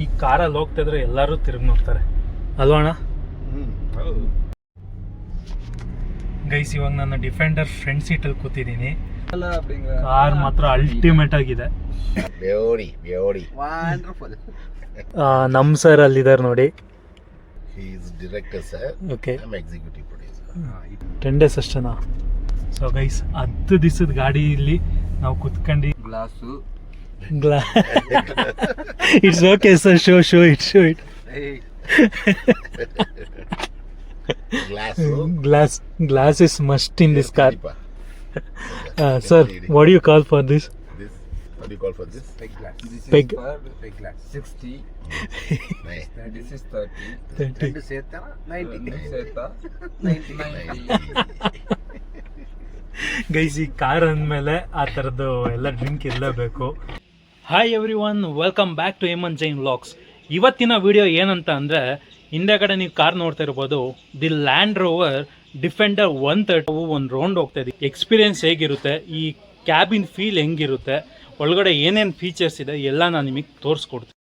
ಈ ಕಾರಲ್ಲಿ ಹೋಗ್ತಿದ್ರೆ ಎಲ್ಲರೂ ತಿರುಗಿ ನೋಡ್ತಾರೆ ಅಲ್ವಾ ಅಣ್ಣ? ಗೈಸ್, ಇವಾಗ ನಾನು ಡಿಫೆಂಡರ್ ಫ್ರಂಟ್ ಸೀಟಲ್ಲಿ ಕೂತಿದ್ದೀನಿ. ಕಾರ್ ಮಾತ್ರ ಅಲ್ಟಿಮೇಟ್ ಆಗಿದೆ. ನಮ್ ಸರ್ ಅಲ್ಲಿದ್ದಾರೆ ನೋಡಿ. ಓಕೆ, 10 days ಅಷ್ಟೇನಾ? ಸೊ ಗೈಸ್, 10 ದಿವಸದ ಗಾಡಿಯಲ್ಲಿ ನಾವು ಕುತ್ಕೊಂಡು it's okay sir, show it glass is must in this car. Sir, what do you call for this? What do you call for this? Peg glass. This Peg. is for peg glass. 60. This is 30. 30. 90. Seta. 90. Guys, ಈ car ಅಂದಮೇಲೆ ಆ ಥರದ್ದು ಎಲ್ಲ drink ಇರಲೇಬೇಕು. Hi everyone, welcome back to Hemanth Jain vlogs. ಇವತ್ತಿನ video ಏನಂತ ಅಂದರೆ, ಹಿಂದೆಗಡೆ ನೀವು ಕಾರ್ ನೋಡ್ತಾ ಇರ್ಬೋದು, ದಿ ಲ್ಯಾಂಡ್ ರೋವರ್ ಡಿಫೆಂಡರ್ 130 ಒಂದು ರೌಂಡ್ ಹೋಗ್ತಾ ಇದೆ. ಎಕ್ಸ್ಪೀರಿಯೆನ್ಸ್ ಹೇಗಿರುತ್ತೆ, ಈ ಕ್ಯಾಬಿನ್ ಫೀಲ್ ಹೆಂಗಿರುತ್ತೆ, ಒಳಗಡೆ ಏನೇನು ಫೀಚರ್ಸ್ ಇದೆ ಎಲ್ಲ ನಾನು ನಿಮಗೆ ತೋರಿಸ್ಕೊಡ್ತೀನಿ.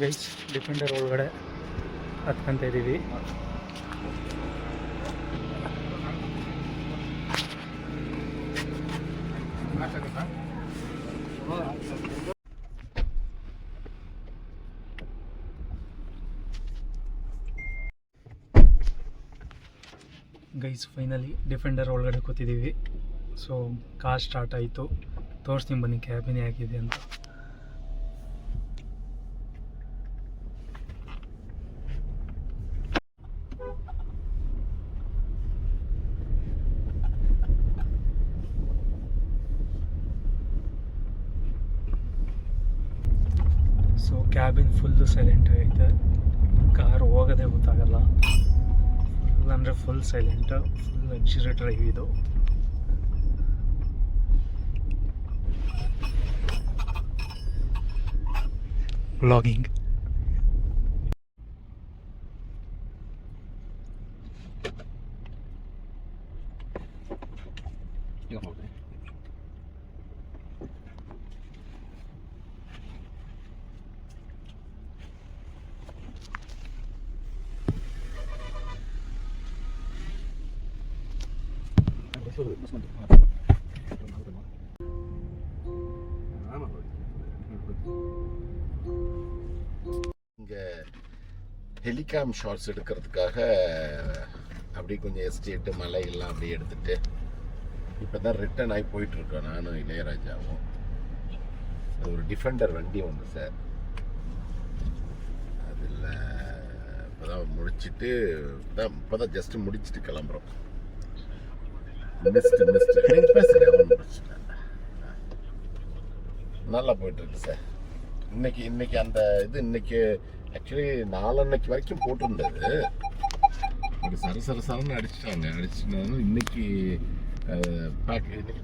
ಗೈಸ್, ಡಿಫೆಂಡರ್ ಒಳಗಡೆ ಹತ್ಕೊಂತ ಇದ್ದೀವಿ. ಗೈಸ್, ಫೈನಲಿ ಡಿಫೆಂಡರ್ ಒಳಗಡೆ ಕೂತಿದ್ದೀವಿ. ಸೊ ಕಾರ್ ಸ್ಟಾರ್ಟ್ ಆಯಿತು. ತೋರಿಸ್ತೀನಿ ಬನ್ನಿ ಕ್ಯಾಬಿನ್ ಹೇಗಿದೆ ಅಂತ. ಸೊ ಕ್ಯಾಬಿನ್ ಫುಲ್ಲು ಸೈಲೆಂಟ್ ಆಗೈತೆ. ಕಾರ್ ಹೋಗೋದೇ ಗೊತ್ತಾಗಲ್ಲ. ಅಂದರೆ full silent, full luxury drive ಇದು. ವ್ಲಾಗಿಂಗ್. இங்கே ஹெலிகாம் ஷாட்ஸ் எடுக்கிறதுக்காக அப்படி கொஞ்சம் எஸ்டேட்டு மலையெல்லாம் அப்படியே எடுத்துட்டு இப்போ தான் ரிட்டர்ன் ஆகி போயிட்டுருக்கோம் நானும் இளையராஜாவும். அது ஒரு டிஃபெண்டர் வண்டி ஒன்று சார், அதில் இப்போ தான் முடிச்சுட்டு இப்போ தான் ஜஸ்ட்டு முடிச்சுட்டு கிளம்புறோம். நல்லா போயிட்டுருக்கு சார். இன்னைக்கு அந்த இது இன்னைக்கு ஆக்சுவலி 4 வரைக்கும் போட்டிருந்தது. ஒரு சரசரன்னு அடிச்சிட்டாலும் இன்னைக்கு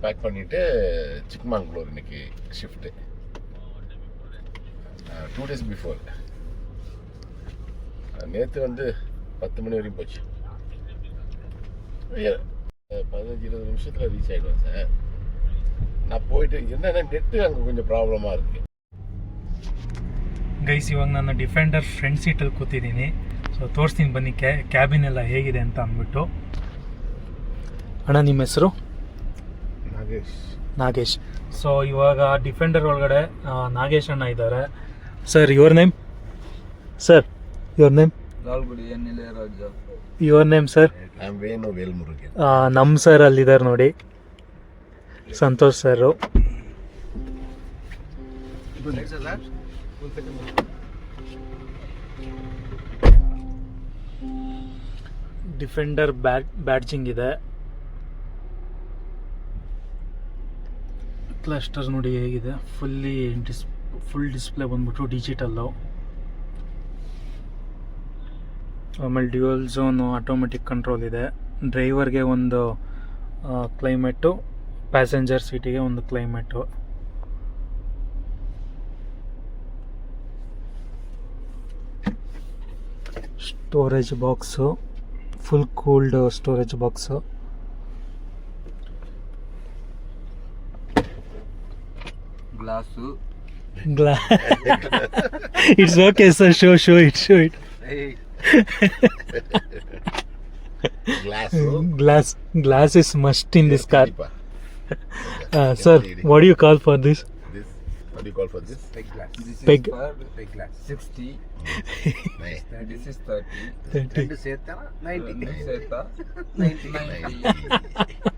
பேக் பண்ணிட்டு சிக்மங்களூர் இன்னைக்கு ஷிஃப்ட்டு 2 days பிஃபோர். நேற்று வந்து 10 மணி வரைக்கும் போச்சு. 15-20 நிமிஷத்தில் ரீச் ஆகிடுவேன் சார். நான் போயிட்டு என்னென்னா நெட்டு அங்கே கொஞ்சம் ப்ராಬ್ಲமாக இருக்குது. ಗೈಸ್, ಇವಾಗ ನಾನು ಡಿಫೆಂಡರ್ ಫ್ರಂಟ್ ಸೀಟಲ್ಲಿ ಕೂತಿದ್ದೀನಿ. ಸೊ ತೋರಿಸ್ತೀನಿ ಬನ್ನಿ ಕ್ಯಾಬಿನ್ ಎಲ್ಲ ಹೇಗಿದೆ ಅಂತ ಅಂದ್ಬಿಟ್ಟು. ಅಣ್ಣ, ನಿಮ್ಮ ಹೆಸರು? ನಾಗೇಶ್. ಸೊ ಇವಾಗ ಡಿಫೆಂಡರ್ ಒಳಗಡೆ ನಾಗೇಶ್ ಅಣ್ಣ ಇದ್ದಾರೆ. Sir, your name? Sir, your name? Your name sir? ನಮ್ಮ ಸರ್ ಅಲ್ಲಿದ್ದಾರೆ ನೋಡಿ, ಸಂತೋಷ್ ಸರು. ಡಿಫೆಂಡರ್ ಬ್ಯಾಡ್ಜಿಂಗ್ ಇದೆ. ಕ್ಲಸ್ಟರ್ ನೋಡಿ ಹೇಗಿದೆ, ಫುಲ್ ಡಿಸ್ಪ್ಲೇ ಬಂದ್ಬಿಟ್ಟು ಡಿಜಿಟಲ್ಲು. ಆಮೇಲೆ ಡ್ಯುಯಲ್ ಝೋನು ಆಟೋಮೆಟಿಕ್ ಕಂಟ್ರೋಲ್ ಇದೆ. ಡ್ರೈವರ್ಗೆ ಒಂದು ಕ್ಲೈಮೇಟು, ಪ್ಯಾಸೆಂಜರ್ ಸೀಟಿಗೆ ಒಂದು climate. Storage box, full cooled storage box. Glass It's okay, sir. Show it. Hey, Glass. Glass is must in this car. Sir, what do you call for this? This, what do you call for this? peg glass. This Peg. is for peg glass. 60. Nay. This is 30. 30. Two seta 90. Seta 90.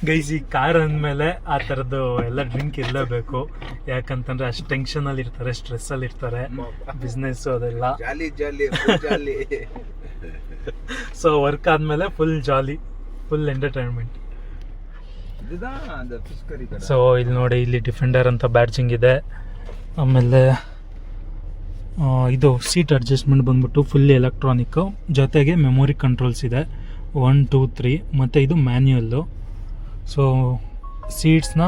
Guys, ಈ car ಅಂದಮೇಲೆ ಆ ಥರದ್ದು ಎಲ್ಲ drink ಇರಲೇಬೇಕು. ಯಾಕಂತಂದ್ರೆ ಅಷ್ಟು ಟೆನ್ಷನಲ್ಲಿ ಇರ್ತಾರೆ, ಸ್ಟ್ರೆಸ್ಸಲ್ಲಿ ಇರ್ತಾರೆ, ಬಿಸ್ನೆಸ್ಸು ಅದೆಲ್ಲ. ಜಾಲಿ. ಸೊ ವರ್ಕ್ ಆದಮೇಲೆ ಫುಲ್ ಜಾಲಿ, ಫುಲ್ ಎಂಟರ್ಟೈನ್ಮೆಂಟ್. இதுதான் அந்த fish curry கடை. ಸೊ ಇಲ್ಲಿ ನೋಡಿ, ಇಲ್ಲಿ ಡಿಫೆಂಡರ್ ಅಂತ ಬ್ಯಾಡ್ಜಿಂಗ್ ಇದೆ. ಆಮೇಲೆ ಇದು ಸೀಟ್ ಅಡ್ಜಸ್ಟ್ಮೆಂಟ್ ಬಂದ್ಬಿಟ್ಟು ಫುಲ್ಲಿ ಎಲೆಕ್ಟ್ರಾನಿಕ್ಕು, ಜೊತೆಗೆ ಮೆಮೊರಿ ಕಂಟ್ರೋಲ್ಸ್ ಇದೆ 1 2 3, ಮತ್ತು ಇದು ಮ್ಯಾನ್ಯುಯಲ್ಲು. ಸೊ ಸೀಟ್ಸ್ನ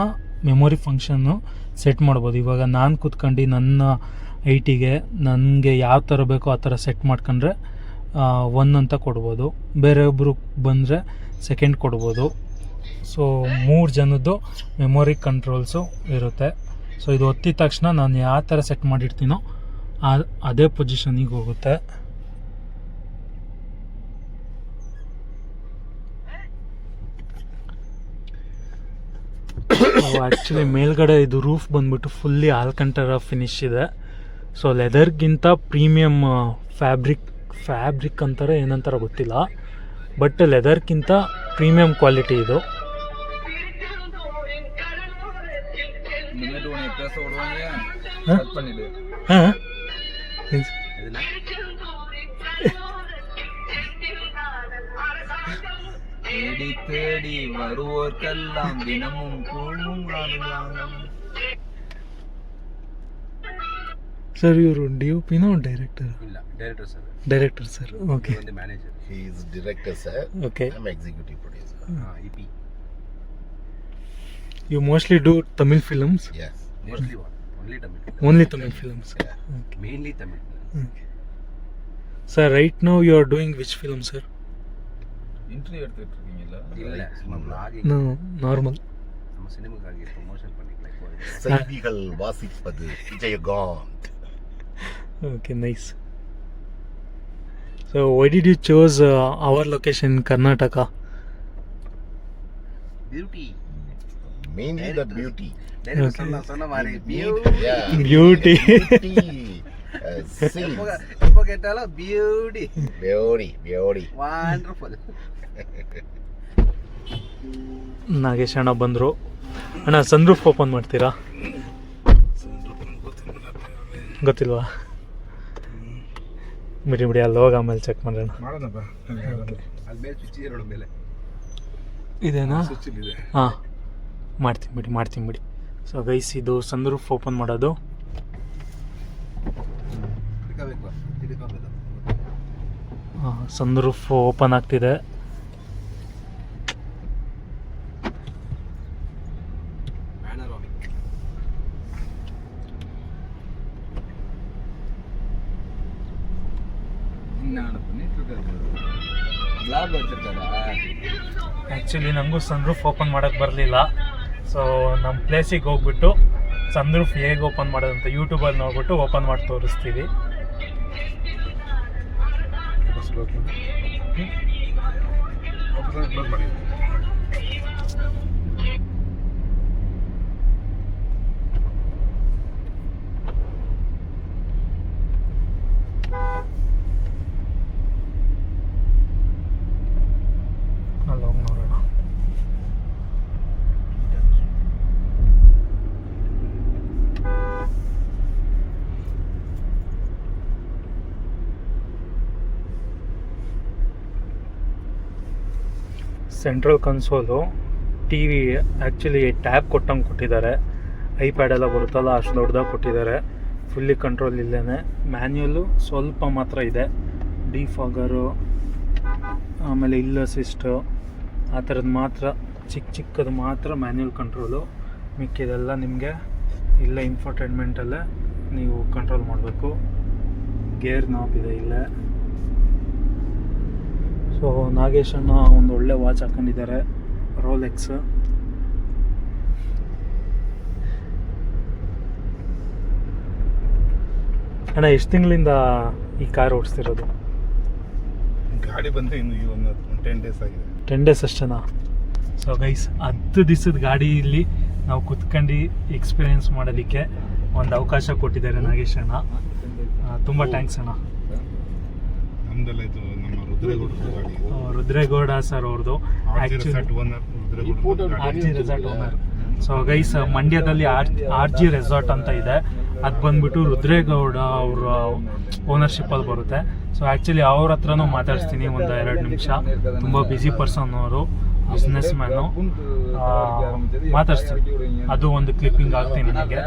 ಮೆಮೊರಿ ಫಂಕ್ಷನ್ನು ಸೆಟ್ ಮಾಡ್ಬೋದು. ಇವಾಗ ನಾನು ಕೂತ್ಕೊಂಡು ನನ್ನ ಐಟಿಗೆ ನನಗೆ ಯಾವ ಥರ ಬೇಕೋ ಆ ಥರ ಸೆಟ್ ಮಾಡ್ಕೊಂಡ್ರೆ 1 ಅಂತ ಕೊಡ್ಬೋದು, ಬೇರೆಯೊಬ್ಬರು ಬಂದರೆ ಸೆಕೆಂಡ್ ಕೊಡ್ಬೋದು. ಸೊ 3 ಜನದ್ದು ಮೆಮೊರಿ ಕಂಟ್ರೋಲ್ಸು ಇರುತ್ತೆ. ಸೊ ಇದು ಒತ್ತಿದ ತಕ್ಷಣ ನಾನು ಯಾವ ಥರ ಸೆಟ್ ಮಾಡಿರ್ತೀನೋ ಅದೇ ಪೊಸಿಷನಿಗೆ ಹೋಗುತ್ತೆ. ಆ್ಯಕ್ಚುಲಿ ಮೇಲ್ಗಡೆ ಇದು ರೂಫ್ ಬಂದ್ಬಿಟ್ಟು ಫುಲ್ಲಿ ಆಲ್ಕಂಟರ ಫಿನಿಶ್ ಇದೆ. ಸೊ ಲೆದರ್ಗಿಂತ ಪ್ರೀಮಿಯಮ್ ಫ್ಯಾಬ್ರಿಕ್ ಅಂತಾರೆ, ಏನಂತಾರೆ ಗೊತ್ತಿಲ್ಲ, ಬಟ್ ಲೆದರ್ಗಿಂತ ಪ್ರೀಮಿಯಮ್ ಕ್ವಾಲಿಟಿ ಇದು. இனிமேட்டு உன்னை பேச விடுவாங்க, ஆ? கட் பண்ணிடு. ಹಾಂ, எதுனா? தேடி தேடி வருவோர்க்கெல்லாம் தினமும் கூழும் நானும். ಸರ್ ಇವರು DOPನೋ ಡೈರೆಕ್ಟರ್? இல்ல, director sir. Director sir. Okay, வந்து manager. He is director, sir. Okay. I'm executive producer. EP. You mostly do Tamil films? Yes. Mostly what? Only Tamil. Only Tamil films. Yeah. Okay. Mainly Tamil. Okay. Sir, right now you are doing which film, sir? Interview எடுத்துட்டு இருக்கீங்கல்ல? இல்ல, நம்ம vlogging. No, normal. நம்ம சினிமாக்காக promotion பண்ணிக்கலாம். செய்திகள் வாசிப்பது Vijayakanth. Okay, nice. So, why did you choose our location in Karnataka? Beauty. Mainly the beauty. Director சொன்ன மாதிரி Yeah. Beauty. Scenes. எப்போ கேட்டாலும் பியூட்டி. Beauty. ವಂಡರ್ಫುಲ್. ನಾಗೇಶ್ ಅಣ್ಣ ಬಂದರು. ಅಣ್ಣ, ಸನ್ರೂಫ್ ಓಪನ್ ಮಾಡ್ತೀರಾ? ಗೊತ್ತಿಲ್ವಾ? ಬಿಡಿ ಅಲ್ಲಿ ಹೋಗಿ ಆಮೇಲೆ ಚೆಕ್ ಮಾಡೋಣ. ಮಾಡೋಣಪ್ಪ. ಅಲ್ಲಿ ಮೇಲೆ ಸ್ವಿಚ್ ಇದೆ, ಮೇಲೆ ಇದೇನಾ? ಸ್ವಿಚ್ ಇದೆ. ಹಾಂ, ಮಾಡ್ತೀನಿ ಬಿಡಿ. ಸೊ ಗೈಸ್, ಇದು ಸನ್ರೂಫ್ ಓಪನ್ ಮಾಡೋದು. ಸನ್ರೂಫ್ ಓಪನ್ ಆಗ್ತಿದೆ. ಆ್ಯಕ್ಚುಲಿ ನನಗೂ ಸನ್ರೂಫ್ ಓಪನ್ ಮಾಡೋಕ್ಕೆ ಬರಲಿಲ್ಲ. ಸೊ ನಮ್ಮ ಪ್ಲೇಸಿಗೆ ಹೋಗ್ಬಿಟ್ಟು ಸನ್ರೂಫ್ ಹೇಗೆ ಓಪನ್ ಮಾಡೋದಂತ ಯೂಟ್ಯೂಬಲ್ಲಿ ನೋಡ್ಬಿಟ್ಟು ಓಪನ್ ಮಾಡಿ ತೋರಿಸ್ತೀವಿ. ಅಲ್ಲೋಗಿ ನೋಡೋಣ. Central console, T V actually tab ಕೊಟ್ಟಂಗೆ ಕೊಟ್ಟಿದ್ದಾರೆ. ಐಪ್ಯಾಡ್ ಎಲ್ಲ ಬರುತ್ತಲ್ಲ, ಅಷ್ಟು ದೊಡ್ಡದಾಗಿ ಕೊಟ್ಟಿದ್ದಾರೆ. ಫುಲ್ಲಿ ಕಂಟ್ರೋಲ್ ಇಲ್ಲೇ. ಮ್ಯಾನ್ಯುಯಲ್ಲು ಸ್ವಲ್ಪ ಮಾತ್ರ ಇದೆ. ಡಿಫಾಗರು, ಆಮೇಲೆ ಇಲ್ಲ ಅಸಿಸ್ಟು, ಆ ಥರದ್ದು ಮಾತ್ರ ಚಿಕ್ಕದು ಮಾತ್ರ ಮ್ಯಾನ್ಯುಯಲ್ ಕಂಟ್ರೋಲು. ಮಿಕ್ಕಿದೆಲ್ಲ ನಿಮಗೆ ಇಲ್ಲೇ ಇನ್ಫೋಟೈನ್ಮೆಂಟಲ್ಲೇ ನೀವು ಕಂಟ್ರೋಲ್ ಮಾಡಬೇಕು. ಗೇರ್ ನಾಬ್ ಇದೆ ಇಲ್ಲೇ. ಸೊ ನಾಗೇಶ್ ಅಣ್ಣ ಒಂದು ಒಳ್ಳೆ ವಾಚ್ ಹಾಕೊಂಡಿದ್ದಾರೆ, ರೋಲೆಕ್ಸ್. ಅಣ್ಣ ಎಷ್ಟು ತಿಂಗಳಿಂದ ಈ ಕಾರ್ ಓಡಿಸ್ತಿರೋದು? ಗಾಡಿ ಬಂದರೆ ಇನ್ನು ಈ ಒಂದು 10 ಡೇಸ್ ಆಗಿದೆ. 10 ಡೇಸ್ ಅಷ್ಟೇನಾ? ಸೊ ಗೈಸ್ 10 ದಿವಸದ ಗಾಡಿಯಲ್ಲಿ ನಾವು ಕುತ್ಕೊಂಡು ಎಕ್ಸ್ಪೀರಿಯೆನ್ಸ್ ಮಾಡೋದಕ್ಕೆ ಒಂದು ಅವಕಾಶ ಕೊಟ್ಟಿದ್ದಾರೆ ನಾಗೇಶ್ ಅಣ್ಣ. ತುಂಬ ಥ್ಯಾಂಕ್ಸ್ ಅಣ್ಣ. ನಮ್ದೆಲ್ಲ ಇದು ನಮ್ಮ ರುದ್ರೇಗೌಡರ ಗಾಡಿ. ರುದ್ರೇಗೌಡ ಸರ್ ಅವ್ರದ್ದು resort owner Rudregowda R G resort owner. So guys ಮಂಡ್ಯದಲ್ಲಿ ಆರ್ ಜಿ ರೆಸಾರ್ಟ್ ಅಂತ ಇದೆ, ಅದು ಬಂದ್ಬಿಟ್ಟು ರುದ್ರೇಗೌಡ ಅವರ ಓನರ್ಶಿಪ್ಪಲ್ಲಿ ಬರುತ್ತೆ. ಸೊ ಆ್ಯಕ್ಚುಲಿ ಅವ್ರ ಹತ್ರನೂ ಮಾತಾಡಿಸ್ತೀನಿ ಒಂದು 2 ನಿಮಿಷ. ತುಂಬ ಬ್ಯುಸಿ ಪರ್ಸನ್ ಅವರು, ಬಿಸ್ನೆಸ್ ಮ್ಯಾನು. ಮಾತಾಡ್ತೀನಿ, ಅದು ಒಂದು ಕ್ಲಿಪ್ಪಿಂಗ್ ಆಗ್ತೀನಿ ನನಗೆ.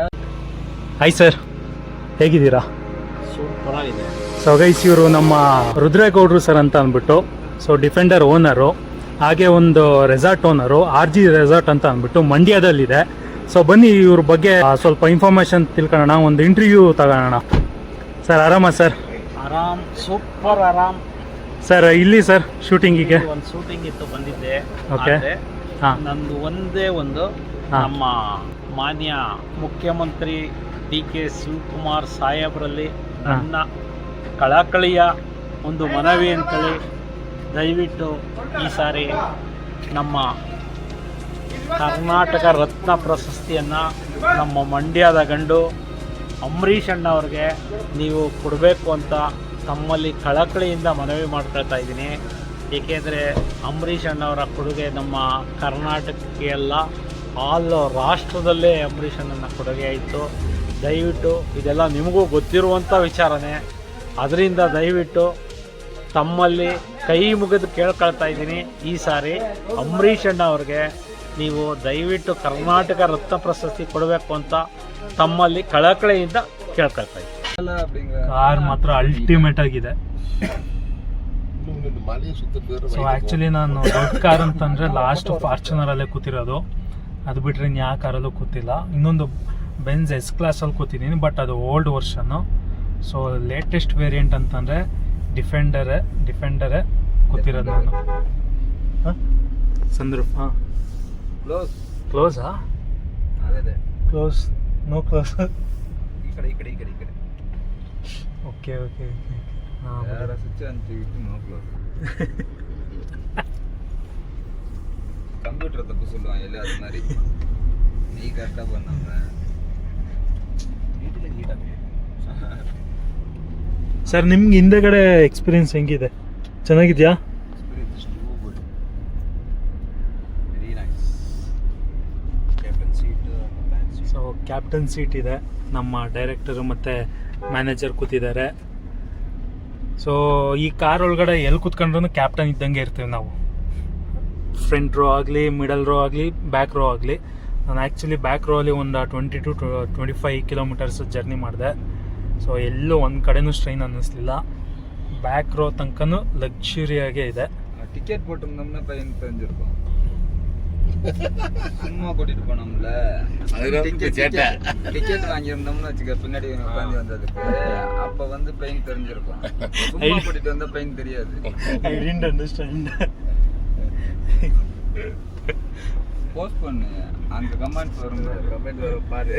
ಹಾಯ್ ಸರ್, ಹೇಗಿದ್ದೀರಾ? ಸೂಪರ್ ಆಗಿದೆ. ಸೊ ಗೈಸ್ ಇವರು ನಮ್ಮ ರುದ್ರೇಗೌಡರು ಸರ್ ಅಂತ ಅಂದ್ಬಿಟ್ಟು, ಸೊ ಡಿಫೆಂಡರ್ ಓನರು, ಹಾಗೆ ಒಂದು resort owner, R G resort ಅಂತ ಅಂದ್ಬಿಟ್ಟು ಮಂಡ್ಯದಲ್ಲಿದೆ. ಸೊ ಬನ್ನಿ ಇವ್ರ ಬಗ್ಗೆ ಸ್ವಲ್ಪ ಇನ್ಫಾರ್ಮೇಷನ್ ತಿಳ್ಕೊಳ್ಳೋಣ, ಒಂದು ಇಂಟರ್ವ್ಯೂ ತಗೊಳ್ಳೋಣ. ಸರ್ ಆರಾಮ ಸರ್? ಆರಾಮ್, ಸೂಪರ್ ಆರಾಮ್ ಸರ್. ಇಲ್ಲಿ ಸರ್ ಶೂಟಿಂಗಿಗೆ ಒಂದು ಶೂಟಿಂಗ್ ಇತ್ತು, ಬಂದಿದ್ದೆ. ಓಕೆ. ಹಾಂ. ನಂದು ಒಂದೇ ಒಂದು ಹಾಂ. ನಮ್ಮ ಮಾನ್ಯ ಮುಖ್ಯಮಂತ್ರಿ DK ಶಿವಕುಮಾರ್ ಸಾಹೇಬ್ರಲ್ಲಿ ನನ್ನ ಕಳಕಳಿಯ ಒಂದು ಮನವಿ ಅಂತೇಳಿ, ದಯವಿಟ್ಟು ಈ ಸಾರಿ ನಮ್ಮ ಕರ್ನಾಟಕ ರತ್ನ ಪ್ರಶಸ್ತಿಯನ್ನು ನಮ್ಮ ಮಂಡ್ಯದ ಗಂಡು ಅಂಬರೀಷ್ ಅಣ್ಣವ್ರಿಗೆ ನೀವು ಕೊಡಬೇಕು ಅಂತ ತಮ್ಮಲ್ಲಿ ಕಳಕಳಿಯಿಂದ ಮನವಿ ಮಾಡ್ಕೊಳ್ತಾ ಇದ್ದೀನಿ. ಏಕೆಂದರೆ ಅಂಬರೀಷ್ ಅಣ್ಣವರ ಕೊಡುಗೆ ನಮ್ಮ ಕರ್ನಾಟಕಕ್ಕೆ ಅಲ್ಲ, ಆಲ್ ರಾಷ್ಟ್ರದಲ್ಲೇ ಅಂಬರೀಷ್ ಅಣ್ಣನ ಕೊಡುಗೆ ಆಯಿತು. ದಯವಿಟ್ಟು ಇದೆಲ್ಲ ನಿಮಗೂ ಗೊತ್ತಿರುವಂಥ ವಿಚಾರನೇ, ಅದರಿಂದ ದಯವಿಟ್ಟು ತಮ್ಮಲ್ಲಿ ಕೈ ಮುಗಿದು ಕೇಳ್ಕೊಳ್ತಾ ಇದ್ದೀನಿ, ಈ ಸಾರಿ ಅಂಬರೀಷ್ ಅಣ್ಣ ಅವ್ರಿಗೆ ನೀವು ದಯವಿಟ್ಟು ಕರ್ನಾಟಕ ರತ್ನ ಪ್ರಶಸ್ತಿ ಕೊಡಬೇಕು ಅಂತ ತಮ್ಮಲ್ಲಿ ಕಳಕಳಿಯಿಂದ ಕೇಳ್ಕೊಳ್ತಾ ಇದ್ದೀನಿ. ಕಾರ್ ಮಾತ್ರ ಅಲ್ಟಿಮೇಟ್ ಆಗಿದೆ. ಸೊ ಆ್ಯಕ್ಚುಲಿ ನಾನು ದೊಡ್ಡ ಕಾರ್ ಅಂತಂದರೆ ಲಾಸ್ಟ್ ಫಾರ್ಚುನರಲ್ಲೇ ಕೂತಿರೋದು, ಅದು ಬಿಟ್ಟರೆ ಯಾವ ಕಾರಲ್ಲೂ ಕೂತಿಲ್ಲ. ಇನ್ನೊಂದು ಬೆನ್ಸ್ S ಕ್ಲಾಸಲ್ಲಿ ಕೂತಿದ್ದೀನಿ, ಬಟ್ ಅದು ಓಲ್ಡ್ ವರ್ಷನ್ನು. ಸೊ ಲೇಟೆಸ್ಟ್ ವೇರಿಯಂಟ್ ಅಂತಂದರೆ ಡಿಫೆಂಡರೇ ಕೂತಿರೋದು ನಾನು. ಸಂದ್ರೂಪ್. ಹಾಂ, ಕ್ಲೋಸಾ? Close, no close. ಈ ಕಡೆ ಓಕೆ ಓಕೆ ಓಕೆ. ಹಾಂ, கம்ப்யூட்டரை தப்பு சொல்லுவான் இல்லை அது மாதிரி நீ கரெக்டாக பண்ணாம ಸರ್ ನಿಮ್ಗೆ ಹಿಂದೆಗಡೆ ಎಕ್ಸ್ಪೀರಿಯನ್ಸ್ ಹೆಂಗಿದೆ? ಚೆನ್ನಾಗಿದೆಯಾ? Very nice. Captain seat, so captain seat ಇದೆ, ನಮ್ಮ ಡೈರೆಕ್ಟರು ಮತ್ತು ಮ್ಯಾನೇಜರ್ ಕೂತಿದ್ದಾರೆ. ಸೊ ಈ ಕಾರ್ ಒಳಗಡೆ ಎಲ್ಲಿ ಕೂತ್ಕೊಂಡ್ರೂ ಕ್ಯಾಪ್ಟನ್ ಇದ್ದಂಗೆ ಇರ್ತೀವಿ ನಾವು. ಫ್ರಂಟ್ ರೋ ಆಗಲಿ, ಮಿಡಲ್ ರೋ ಆಗಲಿ, ಬ್ಯಾಕ್ ರೋ ಆಗಲಿ. ನಾನು ಆ್ಯಕ್ಚುಲಿ ಬ್ಯಾಕ್ ರೋ ಅಲ್ಲಿ ಒಂದು 20 to 25 ಕಿಲೋಮೀಟರ್ಸ್ ಜರ್ನಿ ಮಾಡಿದೆ. ಸೊ ಎಲ್ಲೂ ಒಂದು ಕಡೆನೂ ಸ್ಟ್ರೈನ್ ಅನ್ನಿಸ್ಲಿಲ್ಲ. ಬ್ಯಾಕ್ ರೋ ತನಕನೂ ಲಕ್ಸುರಿಯಾಗೇ ಇದೆ. டிக்கெட் போட்டிருந்தோம்னா பையன் தெரிஞ்சிருக்கும். சும்மா கூட்டிட்டு போனோம்ல, டிக்கெட் வாங்கியிருந்தோம்னு வச்சுக்க, பின்னாடி உட்காந்து வந்ததுக்கு அப்ப வந்து பையன் தெரிஞ்சிருக்கும். சும்மா கூட்டிட்டு வந்தா பையன் தெரியாது. I didn't understand. போஸ்ட் பண்ணு, அங்க கமெண்ட்ஸ் வரும் பாரு.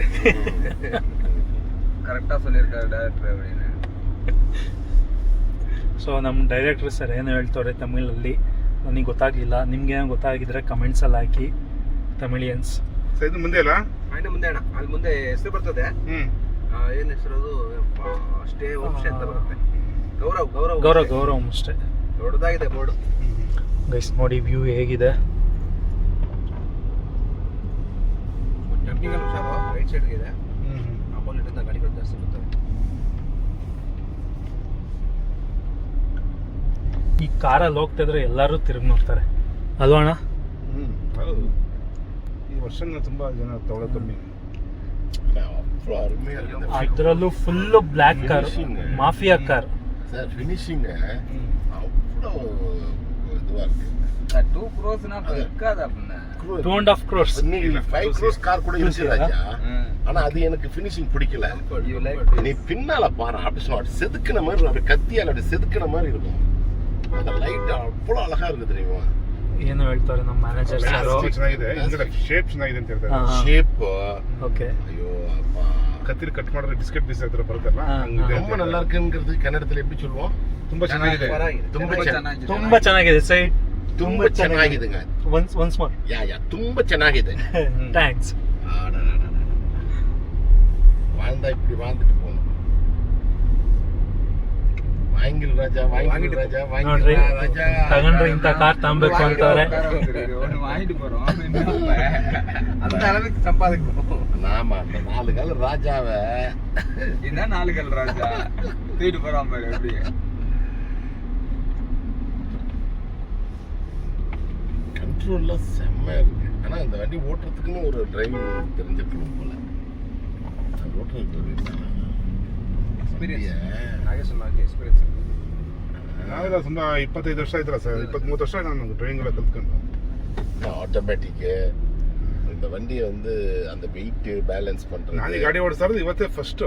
கரெக்டா சொல்லியிருக்காரு டேரக்டர் அப்படின்னு. ಸೊ ನಮ್ಮ ಡೈರೆಕ್ಟ್ರ್ ಸರ್ ಏನು ಹೇಳ್ತವ್ರೆ ತಮಿಳಲ್ಲಿ ನನಗೆ ಗೊತ್ತಾಗಲಿಲ್ಲ. ನಿಮ್ಗೆ ಏನೋ ಗೊತ್ತಾಗಿದ್ರೆ ಕಮೆಂಟ್ಸಲ್ಲಿ ಹಾಕಿ, ತಮಿಳಿಯನ್ಸ್. ಸರ್ ಇದು ಮುಂದೆ ಅಲ್ಲ? ಇನ್ನು ಮುಂದೆ ಅಣ್ಣ, ಅಲ್ಲಿ ಮುಂದೆ ಹೆಸರು ಬರ್ತದೆ. ಏನು ಹೆಸರು ಅದು? ಸ್ಟೇ ಹೋಮ್ ಸ್ಟೇ ಅಂತ ಬರುತ್ತೆ. ಗೌರವ್ ಅಷ್ಟೇ. ದೊಡ್ಡದಾಗಿದೆ ಬೋರ್ಡು. ಗೈಸ್ ನೋಡಿ ವ್ಯೂ ಹೇಗಿದೆ. ಟರ್ನಿಂಗ್ ಹುಷಾರು, ರೈಟ್ ಸೈಡ್ಗೆ ಇದೆ. ಆಪೋಸಿಟ್ ಇಂದ ಗಾಡಿಗಳು ಜಾಸ್ತಿ ಬರ್ತವೆ. ಈ ಕಾರಲ್ಲಿ ಹೋಗ್ತಿದ್ರೆ ಎಲ್ಲರೂ ತಿರುಗಿ ನೋಡ್ತಾರೆ ಅಲ್ವಾ ಅಣ್ಣ? ಹೌದು. ಈ ವರ್ಷನ ತುಂಬಾ ಜನ ತಗೊಳ್ಳೋದು ಕಮ್ಮಿ. ಅದರಲ್ಲೂ full black car, mafia car. Sir finishing அவ்வளோ இதுவாக இருக்கு. 2 crores-னா இருக்காது அப்படின்னா 2.5 crores. நீ 5 crores கார் கூட இருக்கு ராஜா. ஆனா அது எனக்கு ஃபினிஷிங் பிடிக்கல. நீ பின்னால பாரு, அப்படி சொன்னா செதுக்கின மாதிரி, அப்படி கத்தியால அப்படி செதுக்கின மாதிரி இருக்கும். அந்த லைட் அவ்வளோ அழகா இருக்கு தெரியுமா? ಏನು ಹೇಳ್ತಾರೆ ನಮ್ಮ ಮ್ಯಾನೇಜರ್ ಸರ್? ಚೆನ್ನಾಗಿದೆ, ಹಿಂದ್ಗಡೆ ಶೇಪ್ ಚೆನ್ನಾಗಿದೆ ಅಂತ ಹೇಳ್ತಾರೆ. Shape okay. ಅಯ್ಯೋ ಅಪ್ಪ ಕತ್ತಿರಿ ಕಟ್ ಮಾಡಿದ್ರೆ ಬಿಸ್ಕೆಟ್ ಪೀಸ್ ಹತ್ರ ಬರುತ್ತಲ್ಲ ಹಾ, ಹಂಗಿದೆ ரொம்ப நல்லா இருக்குங்கிறது கன்னடத்தில் எப்படி சொல்லுவோம் ತುಂಬಾ ಚೆನ್ನಾಗಿದೆ ತುಂಬಾ ಚೆನ್ನಾಗಿದೆ. ತುಂಬಾ ಚೆನ್ನಾಗಿದೆ ಸೈಡ್ ತುಂಬಾ ಚೆನ್ನಾಗಿದೆங்க ಒನ್ಸ್ ಮೋರ್ ಯಾ ತುಂಬಾ ಚೆನ್ನಾಗಿದೆ ಥ್ಯಾಂಕ್ಸ್. வாழ்ந்தா இப்படி வாழ்ந்துட்டு போகணும். வாங்கில் ராஜா வாங்கில் ராஜா ನೋಡ್ರಿ வாங்கில் ராஜா ತಗೊಂಡ್ರೆ ಇಂಥ ಕಾರ್ ತಗೊಬೇಕು ಅಂತವ್ರೆ. ஒண்ணு வாங்கிட்டு போறோம் அந்த அளவுக்கு சம்பாதிக்கணும். நாம அந்த 4 கால ராஜாவை இதுதான் 4 கல் ராஜா தூக்கிட்டு போறான் பாரு எப்படி. கண்ட்ரோல்ல செம்மையா இருக்கு. ஆனா இந்த வண்டி ஓட்டுறதுக்குன்னு ஒரு டிரைவிங் தெரிஞ்சிருக்கணும் போல. அது ஓட்டுறதுக்கு ஒரு ಹಾಗೆ ಸುಮ್ಮನೆ ಎಕ್ಸ್ಪೀರಿಯನ್ಸ್. ನಾವೆಲ್ಲ ತುಂಬಾ 25 ವರ್ಷ ಆಯ್ತಲ್ಲ ಸರ್, 23 ವರ್ಷ ನಾನು ಡ್ರೈವಿಂಗ್ ಎಲ್ಲ ಕಲ್ತ್ಕೊಂಡು. ಆಟೋಮ್ಯಾಟಿಕ್ இந்த வண்டியை வந்து அந்த வெயிட் ಬ್ಯಾಲೆನ್ಸ್ ನಾನು பண்றது ಈ ಗಾಡಿ ಓಡಿಸ್ತಾ ಇರೋದು ಇವತ್ತೇ ಫಸ್ಟ್.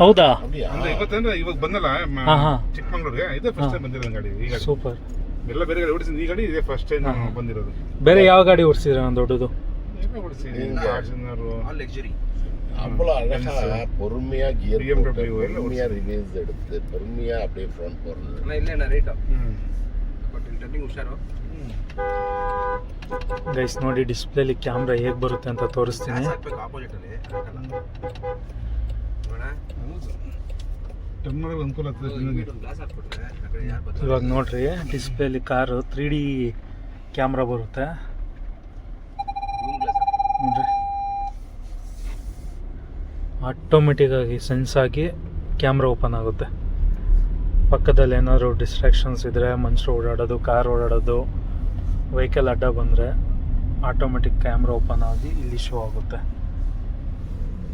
ಹೌದಾ? அப்படியா ಅಂದ್ರೆ ಇವತ್ತಂದ್ರೆ ಇವಾಗ ಬಂದಲ್ಲ ಹಾ, ಹಾ. ಚಿಕ್ಕಮಂಗ್ಳೂರ್ಗೆ, ಇದೇ ಫಸ್ಟ್ ಟೈಮ್ ಬಂದಿರೋದು ಗಾಡಿ. ಈ ಗಾಡಿ ಸೂಪರ್. ಎಲ್ಲ ಬೇರೆ ಗಾಡಿ ಓಡಿಸಿದ, ಈ ಗಾಡಿ ಇದೇ ಫಸ್ಟ್ ಟೈಮ್ ಹಾ. ಬಂದಿರೋದು. ಬೇರೆ ಯಾವ ಗಾಡಿ ಓಡಿಸಿದ್ರ ಒಂದು ದೊಡ್ಡದು? ಎಲ್ಲ ಓಡಿಸಿದ್ದೀನಿ, ಹಿಂಗೆ. Fortuner, all luxury. அவ்வளோ அழகா பொறுமையா கியர் BMW எல்லாம் பொறுமையா ரிவீஸ் எடுத்து பொறுமையா அப்படியே ஃப்ரண்ட் போறது. ಅಣ್ಣ ಇಲ್ಲೇನ ರೇಟ್ ಬಟ್ ಇಲ್ಲಿ ಟರ್ನಿಂಗ್ ಹುಷಾರು. ಗೈಸ್ ನೋಡಿ ಡಿಸ್ಪ್ಲೇಲಿ ಕ್ಯಾಮ್ರಾ ಹೇಗೆ ಬರುತ್ತೆ ಅಂತ ತೋರಿಸ್ತೀನಿ. ಗ್ಲಾಸ್ ಹಾಕ್ಬೇಕು ಆಪೋಸಿಟ್ ಅಲ್ಲಿ ಹಾಕಲ್ಲ ನೋಡ. ಟರ್ನ್ ಮಾಡಲು ಅನುಕೂಲ ಆಗ್ತದೆ ನಿಮಗೆ. ಗ್ಲಾಸ್ ಹಾಕ್ಬಿಟ್ರೆ ಆ ಕಡೆ ಯಾರು ಬರ್ತಾರೆ. ಇವಾಗ ನೋಡ್ರಿ ಡಿಸ್ಪ್ಲೇಲಿ ಕಾರು 3D ಕ್ಯಾಮ್ರಾ ಬರುತ್ತೆ ರೂಮ್ ಗ್ಲಾಸ್ ಹಾಕ್ಬೇಕು. ನೋಡ್ರಿ. ಆಟೋಮೆಟಿಕ್ ಆಗಿ ಸೆನ್ಸ್ ಆಗಿ ಕ್ಯಾಮ್ರಾ ಓಪನ್ ಆಗುತ್ತೆ. ಪಕ್ಕದಲ್ಲಿ ಏನಾದರೂ ಡಿಸ್ಟ್ರಾಕ್ಷನ್ಸ್ ಇದ್ದರೆ, ಮನುಷ್ಯರು ಓಡಾಡೋದು, ಕಾರ್ ಓಡಾಡೋದು, ವೆಹಿಕಲ್ ಅಡ್ಡ ಬಂದರೆ ಆಟೋಮೆಟಿಕ್ ಕ್ಯಾಮ್ರಾ ಓಪನ್ ಆಗಿ ಇಲ್ಲಿ ಶೋ ಆಗುತ್ತೆ.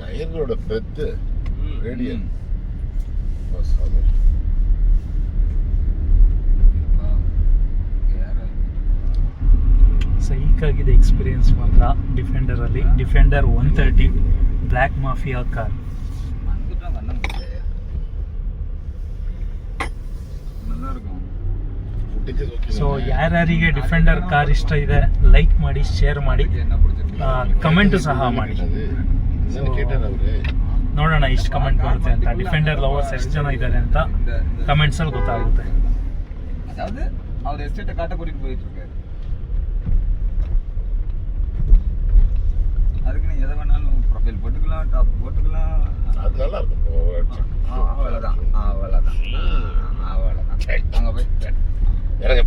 டயரோட பிரெத் ரேடியல் ಸೈಕಾಗಿದೆ ಎಕ್ಸ್ಪೀರಿಯನ್ಸ್ ಮಾತ್ರ ಡಿಫೆಂಡರಲ್ಲಿ. Defender 130 black mafia car. வந்துட்டோம் வண்ண முடியல. நல்லா இருக்கும். ಸೊ ಯಾರ್ಯಾರಿಗೆ ಡಿಫೆಂಡರ್ ಕಾರ್ ಇಷ್ಟ ಇದೆ ಲೈಕ್ ಮಾಡಿ, ಶೇರ್ ಮಾಡಿ, என்ன பிடிச்சிருக்கு? ಕಮೆಂಟು ಸಹ ಮಾಡಿ. கேட்டார் அவரு. ನೋಡೋಣ ಇಷ್ಟು ಕಮೆಂಟ್ ಬರುತ್ತೆ ಅಂತ. ಡಿಫೆಂಡರ್ ಲವರ್ಸ್ ಎಷ್ಟು ಜನ ಇದ್ದಾರೆ ಅಂತ ಕಮೆಂಟ್ಸಲ್ಲಿ ಗೊತ್ತಾಗುತ್ತೆ. அதாவது அவர் எஸ்டேட்டை காட்ட கூட்டிட்டு போயிட்டு இருக்காரு. அதுக்கு நீ எதை வேணாலும் ப்ரொஃபைல் போட்டுக்கலாம், டாப் போட்டுக்கலாம். அது நல்லா இருக்கும். அவ்வளோதான் அவ்வளோதான் அவ்வளோதான். அங்கே போய் இறங்க